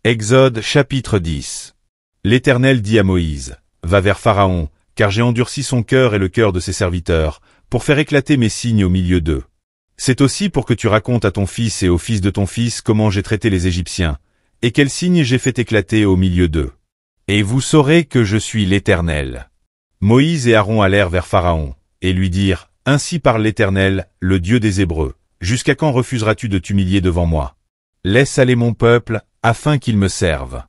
Exode chapitre 10. L'Éternel dit à Moïse, « Va vers Pharaon, car j'ai endurci son cœur et le cœur de ses serviteurs, pour faire éclater mes signes au milieu d'eux. C'est aussi pour que tu racontes à ton fils et au fils de ton fils comment j'ai traité les Égyptiens, et quels signes j'ai fait éclater au milieu d'eux. Et vous saurez que je suis l'Éternel. » Moïse et Aaron allèrent vers Pharaon, et lui dirent, « Ainsi parle l'Éternel, le Dieu des Hébreux. Jusqu'à quand refuseras-tu de t'humilier devant moi? Laisse aller mon peuple, afin qu'il me serve.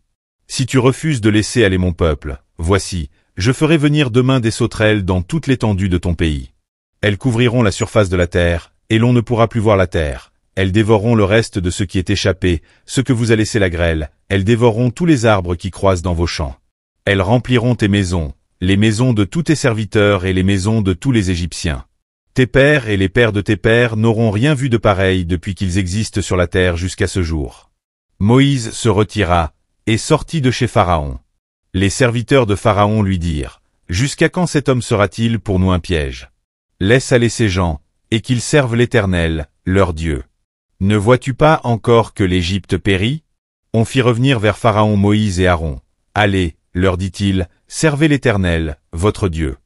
Si tu refuses de laisser aller mon peuple, voici, je ferai venir demain des sauterelles dans toute l'étendue de ton pays. Elles couvriront la surface de la terre, et l'on ne pourra plus voir la terre. Elles dévoreront le reste de ce qui est échappé, ce que vous a laissé la grêle. Elles dévoreront tous les arbres qui croissent dans vos champs. Elles rempliront tes maisons, les maisons de tous tes serviteurs et les maisons de tous les Égyptiens. Tes pères et les pères de tes pères n'auront rien vu de pareil depuis qu'ils existent sur la terre jusqu'à ce jour. » Moïse se retira, et sortit de chez Pharaon. Les serviteurs de Pharaon lui dirent, « Jusqu'à quand cet homme sera-t-il pour nous un piège? Laisse aller ces gens, et qu'ils servent l'Éternel, leur Dieu. Ne vois-tu pas encore que l'Égypte périt? » On fit revenir vers Pharaon Moïse et Aaron. « Allez, leur dit-il, servez l'Éternel, votre Dieu.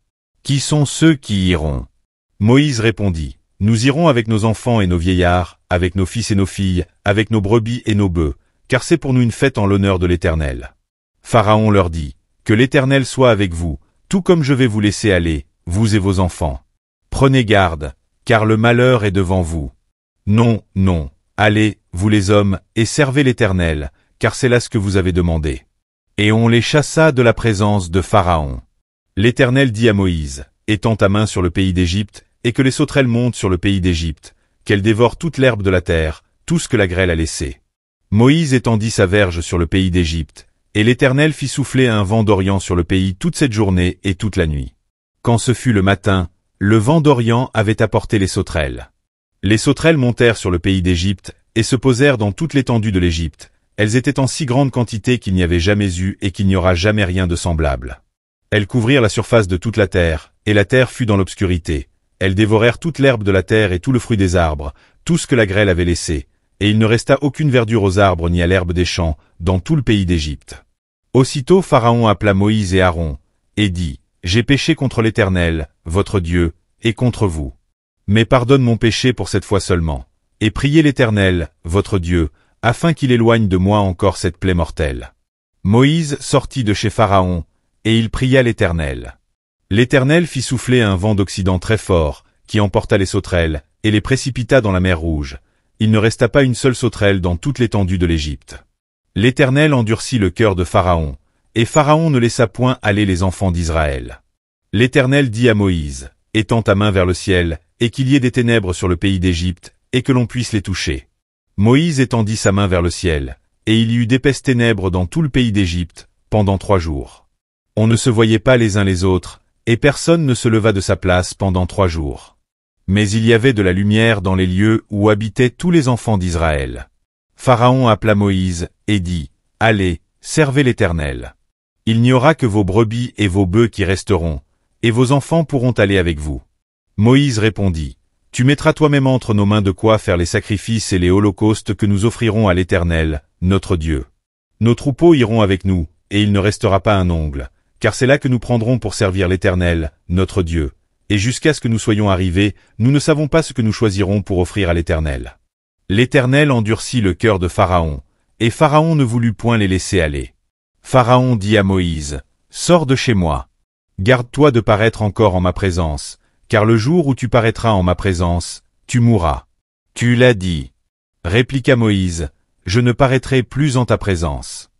Qui sont ceux qui iront? » Moïse répondit, « Nous irons avec nos enfants et nos vieillards, avec nos fils et nos filles, avec nos brebis et nos bœufs, car c'est pour nous une fête en l'honneur de l'Éternel. » Pharaon leur dit, « Que l'Éternel soit avec vous, tout comme je vais vous laisser aller, vous et vos enfants. Prenez garde, car le malheur est devant vous. Non, non, allez, vous les hommes, et servez l'Éternel, car c'est là ce que vous avez demandé. » Et on les chassa de la présence de Pharaon. L'Éternel dit à Moïse, « Étends ta main sur le pays d'Égypte, et que les sauterelles montent sur le pays d'Égypte, qu'elles dévorent toute l'herbe de la terre, tout ce que la grêle a laissé. » Moïse étendit sa verge sur le pays d'Égypte, et l'Éternel fit souffler un vent d'Orient sur le pays toute cette journée et toute la nuit. Quand ce fut le matin, le vent d'Orient avait apporté les sauterelles. Les sauterelles montèrent sur le pays d'Égypte, et se posèrent dans toute l'étendue de l'Égypte. Elles étaient en si grande quantité qu'il n'y avait jamais eu et qu'il n'y aura jamais rien de semblable. Elles couvrirent la surface de toute la terre, et la terre fut dans l'obscurité. Elles dévorèrent toute l'herbe de la terre et tout le fruit des arbres, tout ce que la grêle avait laissé. Et il ne resta aucune verdure aux arbres ni à l'herbe des champs, dans tout le pays d'Égypte. Aussitôt Pharaon appela Moïse et Aaron, et dit, « J'ai péché contre l'Éternel, votre Dieu, et contre vous. Mais pardonne mon péché pour cette fois seulement, et priez l'Éternel, votre Dieu, afin qu'il éloigne de moi encore cette plaie mortelle. » Moïse sortit de chez Pharaon, et il pria l'Éternel. L'Éternel fit souffler un vent d'Occident très fort, qui emporta les sauterelles, et les précipita dans la mer Rouge. Il ne resta pas une seule sauterelle dans toute l'étendue de l'Égypte. L'Éternel endurcit le cœur de Pharaon, et Pharaon ne laissa point aller les enfants d'Israël. L'Éternel dit à Moïse, « Étends ta main vers le ciel, et qu'il y ait des ténèbres sur le pays d'Égypte, et que l'on puisse les toucher. » Moïse étendit sa main vers le ciel, et il y eut d'épaisses ténèbres dans tout le pays d'Égypte, pendant 3 jours. On ne se voyait pas les uns les autres, et personne ne se leva de sa place pendant 3 jours. Mais il y avait de la lumière dans les lieux où habitaient tous les enfants d'Israël. Pharaon appela Moïse, et dit, « Allez, servez l'Éternel. Il n'y aura que vos brebis et vos bœufs qui resteront, et vos enfants pourront aller avec vous. » Moïse répondit, « Tu mettras toi-même entre nos mains de quoi faire les sacrifices et les holocaustes que nous offrirons à l'Éternel, notre Dieu. Nos troupeaux iront avec nous, et il ne restera pas un ongle, car c'est là que nous prendrons pour servir l'Éternel, notre Dieu. Et jusqu'à ce que nous soyons arrivés, nous ne savons pas ce que nous choisirons pour offrir à l'Éternel. » L'Éternel endurcit le cœur de Pharaon, et Pharaon ne voulut point les laisser aller. Pharaon dit à Moïse, « Sors de chez moi. Garde-toi de paraître encore en ma présence, car le jour où tu paraîtras en ma présence, tu mourras. » « Tu l'as dit. » répliqua Moïse, « Je ne paraîtrai plus en ta présence. »